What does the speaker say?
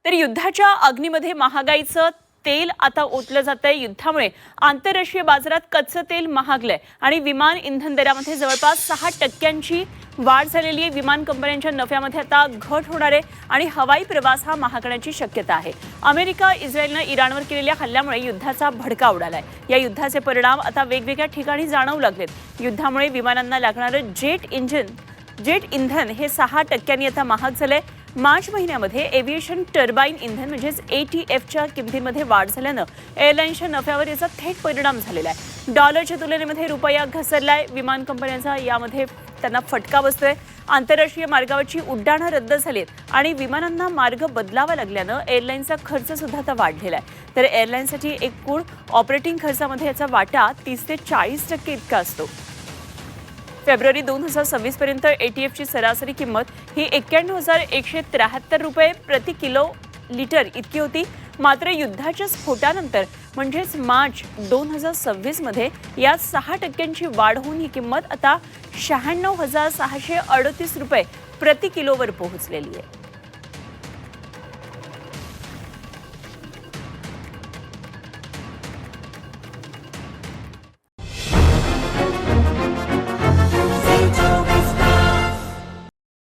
तर युद्धाच्या अग्नीमध्ये महागाईचं तेल आता ओतलं जातंय। युद्धामुळे आंतरराष्ट्रीय बाजारात कच्चं तेल महागलंय आणि विमान इंधन दरामध्ये जवळपास 6% वाढ झालेली आहे। विमान कंपन्यांच्या नफ्यामध्ये आता घट होणार आहे आणि हवाई प्रवास हा महागण्याची शक्यता आहे। अमेरिका इस्रायलने इराणवर केलेल्या हल्ल्यामुळे युद्धाचा भडका उडालाय। या युद्धाचे परिणाम आता वेगवेगळ्या ठिकाणी जाणवू लागलेत। युद्धामुळे विमानांना लागणारं जेट इंधन हे 6% आता महाग झालंय। मार्च महिन्यामध्ये एव्हिएशन टर्बाइन इंधन म्हणजेच ATFच्या किमतीमध्ये वाढ झाल्यानं एअरलाईन्सच्या नफ्यावर याचा थेट परिणाम झालेला आहे। डॉलरच्या तुलनेमध्ये रुपया घसरलाय। विमान कंपन्यांचा यामध्ये त्यांना फटका बसतोय। आंतरराष्ट्रीय मार्गावरची उड्डाणं रद्द झालीत आणि विमानांना मार्ग बदलावा लागल्यानं एअरलाईनचा खर्च सुद्धा आता वाढलेला आहे। तर एअरलाईनसाठी एकूण ऑपरेटिंग खर्चामध्ये याचा वाटा 30 ते 40% इतका असतो। फेब्रुवारी 2026 पर्यंत ATFची सरासरी किंमत ही 91,173 रुपये प्रति किलो लिटर इतकी होती। मात्र युद्धाच्या स्फोटानंतर म्हणजेच मार्च 2026 मध्ये या 6%ची वाढ होऊन ही किंमत आता 96,638 रुपये प्रति किलोवर पोहोचलेली आहे।